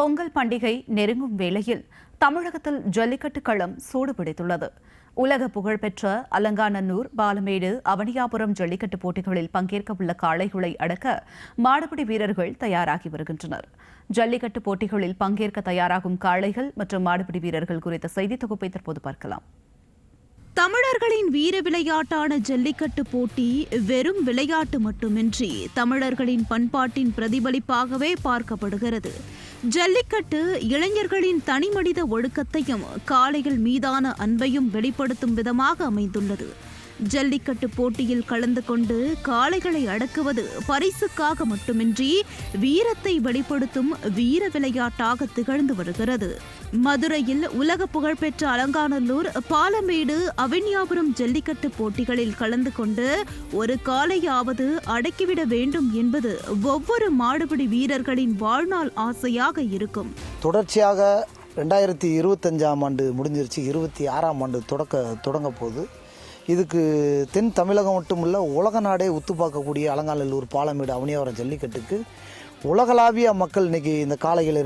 பொங்கல் பண்டிகை நெருங்கும் வேளையில் தமிழகத்தில் ஜல்லிக்கட்டு களம் சூடுபிடித்துள்ளது. உலக புகழ்பெற்ற அலங்காநல்லூர், பாலமேடு, அவனியாபுரம் ஜல்லிக்கட்டு போட்டிகளில் பங்கேற்க உள்ள காளைகளை அடக்க மாடுபிடி வீரர்கள் தயாராகி வருகின்றனர். ஜல்லிக்கட்டு போட்டிகளில் பங்கேற்க தயாராகும் காளைகள் மற்றும் மாடுபிடி வீரர்கள் குறித்த செய்தி தொகுப்பை தற்போது பார்க்கலாம். தமிழர்களின் வீர விளையாட்டான ஜல்லிக்கட்டு போட்டி வெறும் விளையாட்டு மட்டுமின்றி தமிழர்களின் பண்பாட்டின் பிரதிபலிப்பாகவே பார்க்கப்படுகிறது. ஜல்லிக்கட்டு இளைஞர்களின் தனிமனித ஒழுக்கத்தையும் காளைகள் மீதான அன்பையும் வெளிப்படுத்தும் விதமாக அமைந்துள்ளது. ஜல்லிக்கட்டு போட்டியில் கலந்து கொண்டு காளைகளை அடக்குவது பரிசுக்காக மட்டுமின்றி வீரத்தை வெளிப்படுத்தும் வீர விளையாட்டாக திகழ்ந்து வருகிறது. மதுரையில் உலக புகழ்பெற்ற அலங்காநல்லூர், பாலமேடு, அவனியாபுரம் ஜல்லிக்கட்டு போட்டிகளில் கலந்து கொண்டு ஒரு காளையாவது அடக்கிவிட வேண்டும் என்பது ஒவ்வொரு மாடுபிடி வீரர்களின் வாழ்நாள் ஆசையாக இருக்கும். தொடர்ச்சியாக 2025ஆம் ஆண்டு முடிஞ்சிருச்சு, 26ஆம் ஆண்டு தொடங்க போது. இதுக்கு தென் தமிழகம் மட்டுமில்ல, உலக நாடே உத்து பார்க்கக்கூடிய அலங்காநல்லூர், பாலமேடு, அவனியாபுரம் ஜல்லிக்கட்டுக்கு உலகளாவிய மக்கள் இன்றைக்கி இந்த காளைகளை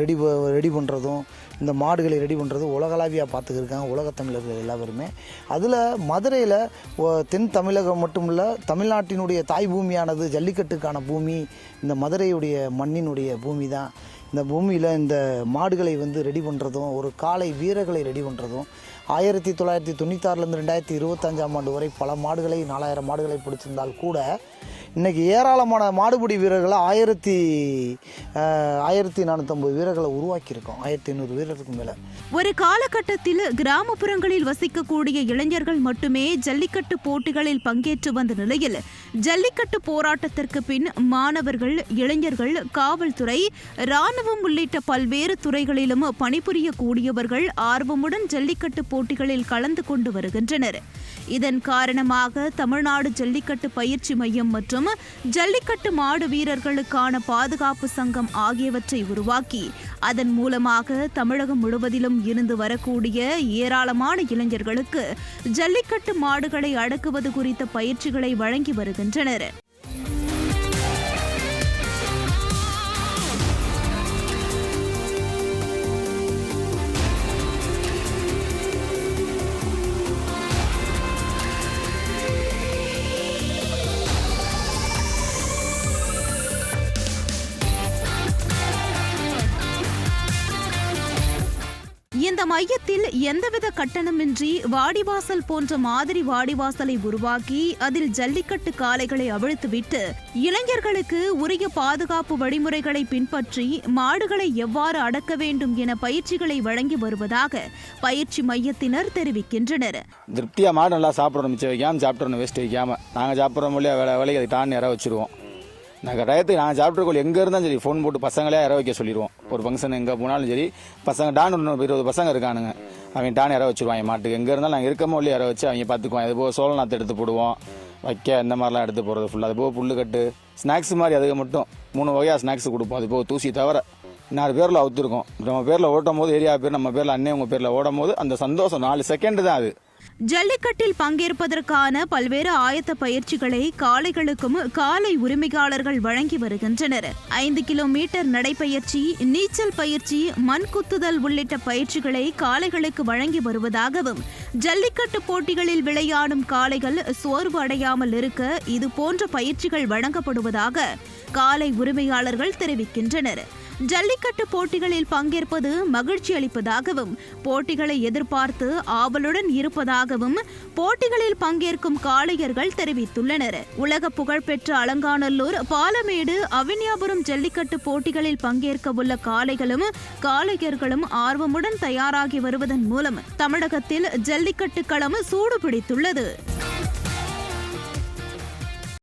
ரெடி பண்ணுறதும் இந்த மாடுகளை ரெடி பண்ணுறதும் உலகளாவியாக பார்த்துக்கிருக்காங்க உலகத் தமிழர்கள் எல்லாருமே. அதில் மதுரையில் தென் தமிழகம் மட்டுமில்ல, தமிழ்நாட்டினுடைய தாய் பூமியானது ஜல்லிக்கட்டுக்கான பூமி இந்த மதுரையுடைய மண்ணினுடைய பூமி தான். இந்த பூமியில் இந்த மாடுகளை ரெடி பண்ணுறதும் ஒரு காளை வீரர்களை ரெடி பண்ணுறதும் 1996லேருந்து 2025ஆம் ஆண்டு வரை பல மாடுகளை 4000 மாடுகளை பிடிச்சிருந்தால் கூட இன்றைக்கி ஏராளமான மாடுபிடி வீரர்களை 1450 வீரர்களை உருவாக்கியிருக்கோம். 1500 வீரருக்கு மேலே. ஒரு காலகட்டத்தில் கிராமப்புறங்களில் வசிக்கக்கூடிய இளைஞர்கள் மட்டுமே ஜல்லிக்கட்டு போட்டிகளில் பங்கேற்று வந்த நிலையில் ஜல்லிக்கட்டு போராட்டத்திற்கு பின் மாணவர்கள், இளைஞர்கள், காவல்துறை, இராணுவம் உள்ளிட்ட பல்வேறு துறைகளிலும் பணிபுரியக்கூடியவர்கள் ஆர்வமுடன் ஜல்லிக்கட்டு போட்டிகளில் கலந்து கொண்டு வருகின்றனர். இதன் காரணமாக தமிழ்நாடு ஜல்லிக்கட்டு பயிற்சி மையம் மற்றும் ஜல்லிக்கட்டு மாடு வீரர்களுக்கான பாதுகாப்பு சங்கம் ஆகியவற்றை உருவாக்கி அதன் மூலமாக தமிழகம் முழுவதிலும் இருந்து வரக்கூடிய ஏராளமான இளைஞர்களுக்கு ஜல்லிக்கட்டு மாடுகளை அடக்குவது குறித்த பயிற்சிகளை வழங்கி வருகின்றனர். இந்த மையத்தில் எந்தவித கட்டணமின்றி வாடிவாசல் போன்ற மாதிரி வாடிவாசலை உருவாக்கி அதில் ஜல்லிக்கட்டு காளைகளை அவிழ்த்துவிட்டு இளைஞர்களுக்கு உரிய பாதுகாப்பு வழிமுறைகளை பின்பற்றி மாடுகளை எவ்வாறு அடக்க வேண்டும் என பயிற்சிகளை வழங்கி வருவதாக பயிற்சி மையத்தினர் தெரிவிக்கின்றனர். திருப்தியா மாடு நல்லா சாப்பிடணும், மிச்சம் வைக்காம சாப்பிடணும், வேஸ்ட் வைக்காம நாங்கள் சாப்பிட்ற மொழியா வேலைக்கு அதை டான் இற வச்சுருவோம். நாங்கள் டயத்துக்கு நாங்கள் சாப்பிட்ருக்கோம் எங்கே இருந்தாலும் சரி ஃபோன் போட்டு பசங்களே இற வைக்க சொல்லிடுவோம். ஒரு ஃபங்க்ஷன் எங்கே போனாலும் சரி பசங்க டான் 20 பசங்க இருக்கானுங்க, அவங்க டான் இற வச்சுருவாங்க. மாட்டுக்கு எங்கே இருந்தாலும் நாங்கள் இருக்கமோ இல்லையா இற வச்சு அவங்க பார்த்துக்குவோம். அது போக சோள நாற்று எடுத்து போடுவோம், வைக்க இந்த மாதிரிலாம் எடுத்து போடுறது ஃபுல்லாக. அது போக புல்லுக்கட்டு, ஸ்நாக்ஸ் மாதிரி அதுக்கு மட்டும் 3 வகையாக ஸ்நாக்ஸ் கொடுப்போம். அது போக தூசி தவிர 4 பேரில் அவுத்துருக்கோம். நம்ம பேரில் ஓட்டும் போது ஏரியா பேர் நம்ம பேரில் அண்ணே உங்கள் பேரில் ஓடும் போது அந்த சந்தோஷம் 4 செகண்ட் தான் அது. ஜல்லிக்கட்டில் பங்கேற்பதற்கான பல்வேறு ஆயத்த பயிற்சிகளை காளைகளுக்கும் காளை உரிமையாளர்கள் வழங்கி வருகின்றனர். 5 கிலோமீட்டர் நடைப்பயிற்சி, நீச்சல் பயிற்சி, மண் குத்துதல் உள்ளிட்ட பயிற்சிகளை காளைகளுக்கு வழங்கி வருவதாகவும் ஜல்லிக்கட்டு போட்டிகளில் விளையாடும் காளைகள் சோர்வு அடையாமல் இருக்க இது போன்ற பயிற்சிகள் வழங்கப்படுவதாக காளை உரிமையாளர்கள் தெரிவிக்கின்றனர். ஜல்லிக்கட்டு போட்டிகளில் பங்கேற்பது மகிழ்ச்சி அளிப்பதாகவும் போட்டிகளை எதிர்பார்த்து ஆவலுடன் இருப்பதாகவும் போட்டிகளில் பங்கேற்கும் காளையர்கள் தெரிவித்துள்ளனர். உலக புகழ்பெற்ற அலங்காநல்லூர், பாலமேடு, அவனியாபுரம் ஜல்லிக்கட்டு போட்டிகளில் பங்கேற்க உள்ள காளைகளும் காளையர்களும் ஆர்வமுடன் தயாராகி வருவதன் மூலம் தமிழகத்தில் ஜல்லிக்கட்டு களம் சூடுபிடித்துள்ளது.